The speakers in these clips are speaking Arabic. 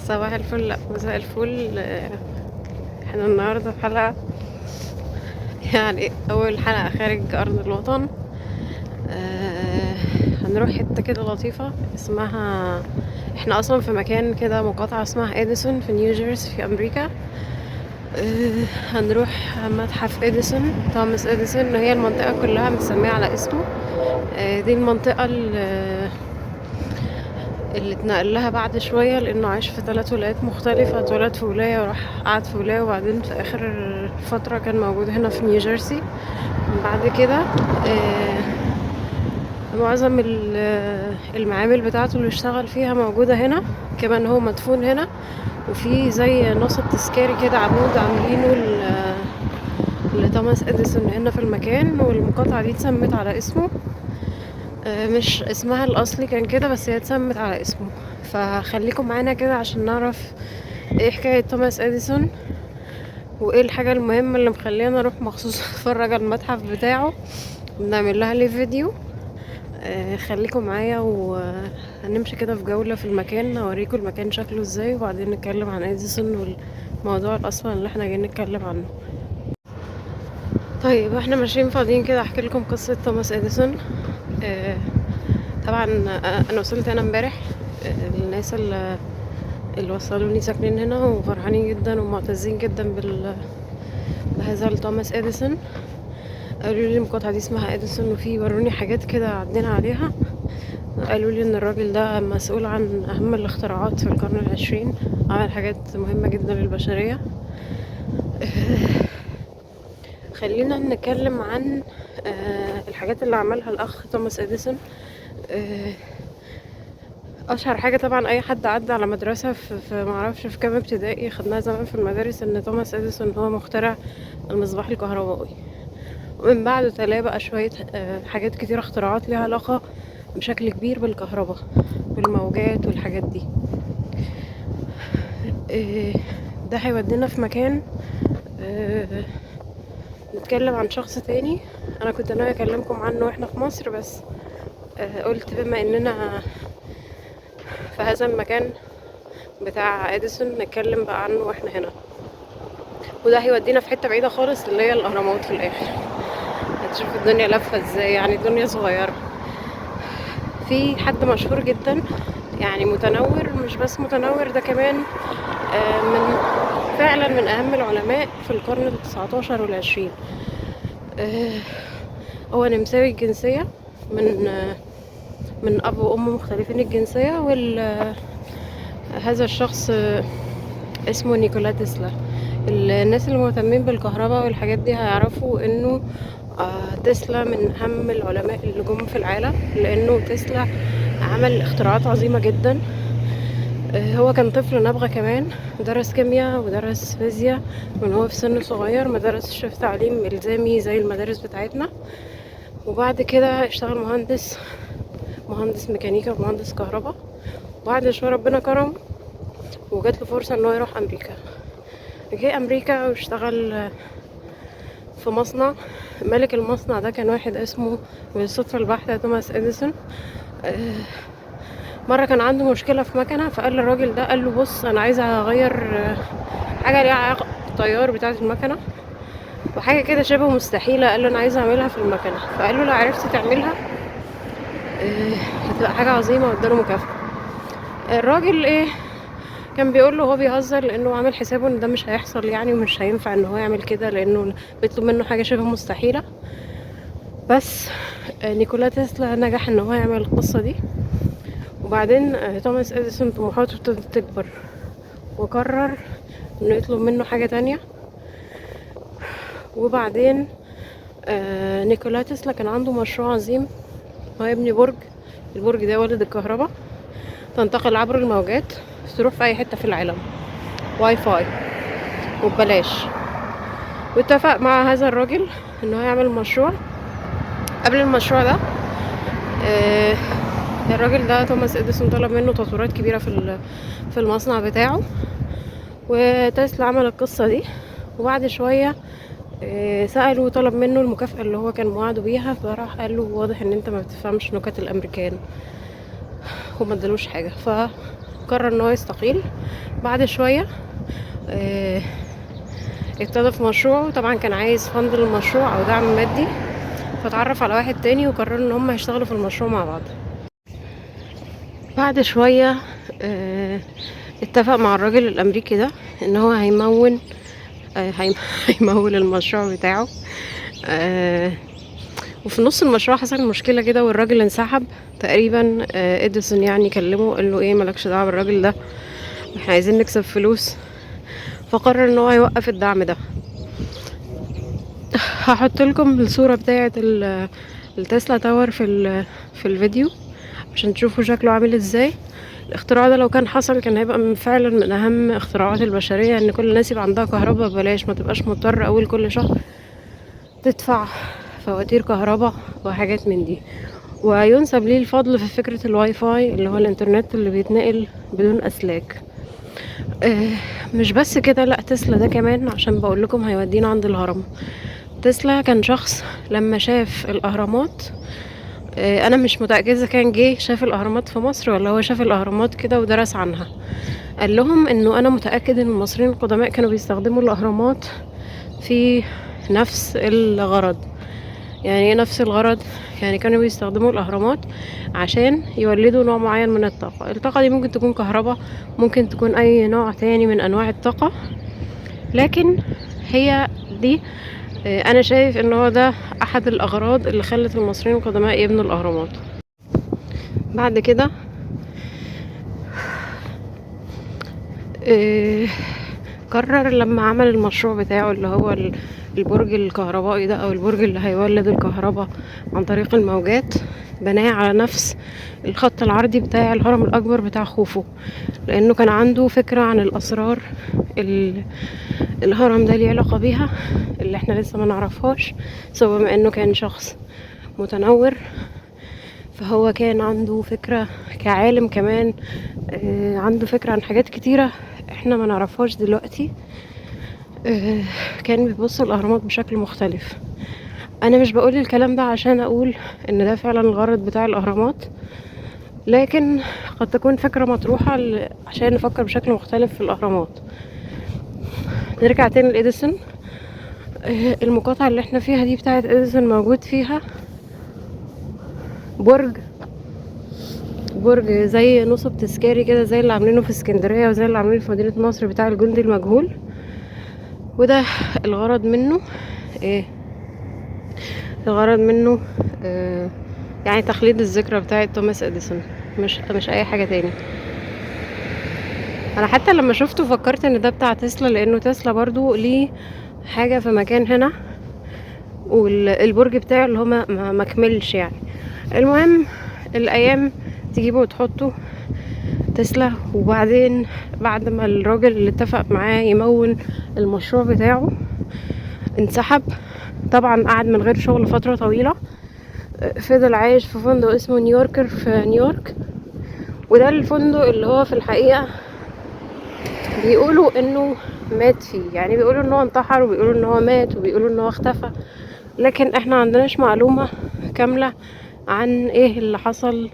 صباح الفل، لأ مساء الفل. احنا النهاردة في حلقة، يعني أول حلقة خارج أرض الوطن. آه، هنروح حتة كده لطيفة اسمها، احنا أصلا في مكان كده مقاطعة اسمها إديسون في نيوجيرسي في أمريكا. هنروح متحف إديسون، توماس إديسون، هي المنطقة كلها متسمية على اسمه. دي المنطقة اللي اتنقل لها بعد شوية، لأنه عاش في 3 ولايات مختلفة. اتولد في ولاية وراح قعد في ولاية، وبعدين في آخر فترة كان موجود هنا في نيوجيرسي. بعد كده معظم المعامل بتاعته اللي اشتغل فيها موجودة هنا. كمان هو مدفون هنا، وفي زي نصب تذكاري كده، عمود عاملينه لتوماس اديسون هنا في المكان، والمقاطعة دي اتسمت على اسمه. مش اسمها الاصلي كان كده، بس هي اتسمت على اسمه. فخليكم معانا كده عشان نعرف ايه حكاية توماس اديسون، وايه الحاجة المهمة اللي مخلينا نروح مخصوص نتفرج على المتحف بتاعه ونعمل لها ليه فيديو. خليكم معايا وهنمشي كده في جولة في المكان، اوريكم المكان شكله ازاي، وبعدين نتكلم عن اديسون والموضوع الاصلا اللي احنا جايين نتكلم عنه. طيب احنا ماشيين فاضيين كده، احكي لكم قصة توماس اديسون. آه، طبعا انا وصلت هنا امبارح. الناس اللي وصلوني ساكنين هنا وفرحانين جدا ومعتزين جدا بهذا توماس اديسون. قالوا لي المقاطعة دي اسمها اديسون، وفي وروني حاجات كده عدينا عليها. قالوا لي ان الراجل ده مسؤول عن اهم الاختراعات في القرن العشرين، عمل حاجات مهمة جدا للبشرية. خلينا نتكلم عن الحاجات اللي عملها الاخ توماس اديسون. اشهر حاجه طبعا اي حد عدى على مدرسه في معرفش في كام ابتدائي، خدناها زمان في المدارس، ان توماس اديسون هو مخترع المصباح الكهربائي. ومن بعده تلاه بقى شويه حاجات كتير، اختراعات ليها علاقه بشكل كبير بالكهرباء والموجات والحاجات دي. ده هيودينا في مكان نتكلم عن شخص تاني. انا كنت ناوي اكلمكم عنه واحنا في مصر، بس قلت بما اننا في هذا المكان بتاع اديسون نتكلم بقى عنه واحنا هنا. وده هيودينا في حته بعيده خالص، اللي هي الاهرامات في الاخر. هتشوف الدنيا لفه ازاي، يعني الدنيا صغيره. في حد مشهور جدا، يعني متنور، مش بس متنور، ده كمان من فعلا من اهم العلماء في القرن ال19 وال20. هو نمساوي الجنسيه، من اب وام مختلفين الجنسيه. هذا الشخص اسمه نيكولا تسلا. الناس اللي مهتمين بالكهرباء والحاجات دي هيعرفوا انه تسلا من اهم العلماء اللي جم في العالم، لانه تسلا عمل اختراعات عظيمة جدا. هو كان طفل نابغة كمان، درس كيمياء ودرس فيزياء من هو في سن صغير، ما درسش في تعليم الزامي زي المدارس بتاعتنا. وبعد كده اشتغل مهندس ميكانيكا ومهندس كهرباء. وبعد شوية ربنا كرم وجات له فرصة ان هو يروح امريكا. جه امريكا واشتغل في مصنع. ملك المصنع ده كان واحد اسمه بالصدفة البحتة توماس اديسون. مرة كان عنده مشكلة في مكنة، فقال للراجل ده، قال له بص انا عايزة اغير حاجة ليها علاقة بالتيار بتاعة المكنة، وحاجة كده شبه مستحيلة. قال له انا عايزة اعملها في المكنة. فقال له لو عرفت تعملها هتبقى حاجة عظيمة، واداله مكافأة. الراجل كان بيقول له هو بيهزر، لانه عامل حسابه ان ده مش هيحصل يعني، ومش هينفع ان هو يعمل كده، لانه بيطلب منه حاجه شبه مستحيله. بس نيكولا تسلا نجح ان هو يعمل القصه دي. وبعدين توماس اديسون طموحاته ابتدت تكبر، وقرر انه يطلب منه حاجه تانية. وبعدين نيكولا تسلا كان عنده مشروع عظيم، هو يبني برج. البرج ده يولد الكهرباء، تنتقل عبر الموجات، تروح في اي حته في العالم، واي فاي وببلاش. واتفق مع هذا الراجل انه يعمل مشروع. قبل المشروع ده الراجل ده توماس اديسون طلب منه تطويرات كبيره في المصنع بتاعه، وتسلا عمل القصه دي. وبعد شويه سأله وطلب منه المكافأة اللي هو كان موعده بيها، فراح قال له واضح ان انت ما بتفهمش نكت الامريكان، وما ادالوش حاجه. قرر ان هو يستقيل. بعد شوية آه، ابتدى في مشروعه. طبعا كان عايز فند للمشروع او دعم مادي، فتعرف على واحد تاني وقرروا ان هم يشتغلوا في المشروع مع بعض. بعد شوية آه، اتفق مع الراجل الامريكي ده ان هو هيمون هيمول المشروع بتاعه. آه، وفي نص المشروع حصل مشكلة كده والراجل انسحب تقريبا. اديسون يعني كلمه قال له ايه، مالكش دعوة بالراجل ده، احنا عايزين نكسب فلوس. فقرر ان هو يوقف الدعم ده. هحط لكم الصورة بتاعة التسلا تاور في الفيديو عشان تشوفوا شكله عامل ازاي. الاختراع ده لو كان حصل كان هيبقى فعلا من اهم اختراعات البشرية، ان كل الناس يبقى عندها كهرباء ببلاش، ما تبقاش مضطر اول كل شهر تدفع فواتير كهرباء وحاجات من دي. وينسب ليه الفضل في فكرة الواي فاي اللي هو الانترنت اللي بيتنقل بدون اسلاك. آه، مش بس كده، لا تسلا ده كمان عشان بقول لكم هيودينا عند الهرم. تسلا كان شخص لما شاف الاهرامات، انا مش متأكدة اذا كان جه شاف الاهرامات في مصر ولا هو شاف الاهرامات كده ودرس عنها. قال لهم انه انا متأكد ان المصريين القدماء كانوا بيستخدموا الاهرامات في نفس الغرض. يعني ايه نفس الغرض؟ يعني كانوا بيستخدموا الاهرامات عشان يولدوا نوع معين من الطاقة. الطاقة دي ممكن تكون كهرباء، ممكن تكون اي نوع تاني من انواع الطاقة، لكن هي دي انا شايف ان هو ده احد الاغراض اللي خلت المصريين القدماء يبنوا الاهرامات. بعد كده آه، قرر لما عمل المشروع بتاعه اللي هو البرج الكهربائي ده او البرج اللي هيولد الكهرباء عن طريق الموجات، بناه على نفس الخط العرضي بتاع الهرم الاكبر بتاع خوفو، لانه كان عنده فكرة عن الاسرار الهرم ده ليه علاقة بيها اللي احنا لسه ما نعرفهاش. سواء بما انه كان شخص متنور، فهو كان عنده فكرة كعالم كمان، عنده فكرة عن حاجات كتيرة احنا ما نعرفهاش دلوقتي. كان بيبص الأهرامات بشكل مختلف. انا مش بقول الكلام ده عشان اقول ان ده فعلا الغرض بتاع الأهرامات، لكن قد تكون فكرة مطروحة عشان نفكر بشكل مختلف في الأهرامات. نرجع تاني لإديسون. المقاطعة اللي احنا فيها دي بتاعت إديسون موجود فيها برج زي نصب تذكاري كده، زي اللي عاملينه في اسكندرية وزي اللي عاملينه في مدينة نصر بتاع الجندي المجهول. وده الغرض منه ايه؟ الغرض منه يعني تخليد الذكرى بتاعة توماس اديسون، مش اي حاجة تاني. انا حتى لما شفته فكرت ان ده بتاع تسلا، لانه تسلا برضو ليه حاجة في مكان هنا، والبرج بتاعه اللي هو ما كملش يعني. المهم الايام تجيبه وتحطه تسلا. وبعدين بعد ما الراجل اللي اتفق معاه يمول المشروع بتاعه انسحب، طبعا قعد من غير شغل فترة طويلة. فضل عايش في فندق اسمه نيويوركر في نيويورك. وده الفندق اللي هو في الحقيقة بيقولوا انه مات فيه، يعني بيقولوا انه انتحر وبيقولوا انه مات وبيقولوا انه اختفى، لكن احنا عندناش معلومة كاملة عن ايه اللي حصل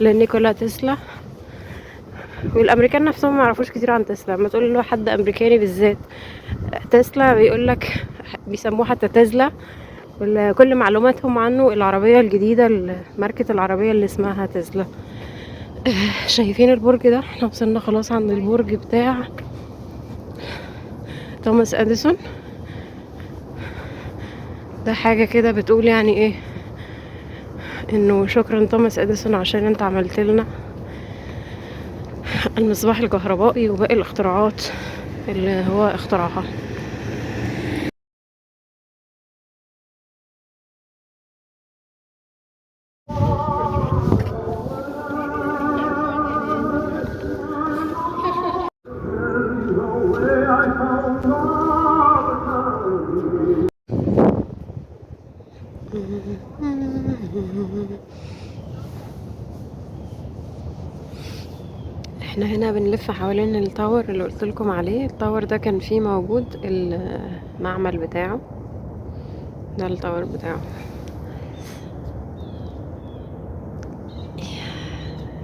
لنيكولا تسلا. والامريكان نفسهم ما يعرفوش كتير عن تسلا. لما تقول له حد امريكاني بالذات تسلا بيقولك بيسموه حتى تسلا. كل معلوماتهم عنه العربية الجديدة، ماركة العربية اللي اسمها تسلا. شايفين البرج ده؟ احنا وصلنا خلاص عند البرج بتاع توماس اديسون. ده حاجة كده بتقول يعني ايه، انه شكرا توماس اديسون عشان انت عملت لنا المصباح الكهربائي وباقي الاختراعات اللي هو اخترعها. احنا هنا بنلف حوالين التاور اللي قلت لكم عليه. التاور ده كان فيه موجود المعمل بتاعه. ده التاور بتاعه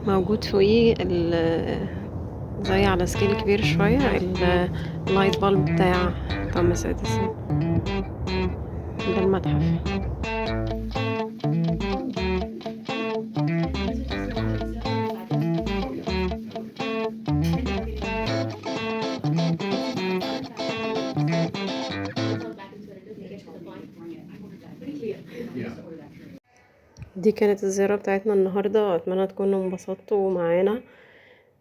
موجود فوقيه زي على سكيل كبير شوية اللايت بالب بتاع توماس اديسون. ده المتحف. دي كانت الزيارة بتاعتنا النهاردة، أتمنى تكونوا انبسطتوا معانا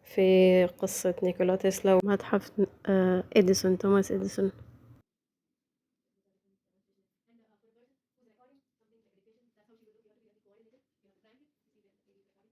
في قصة نيكولا تسلا ومتحف توماس إديسون.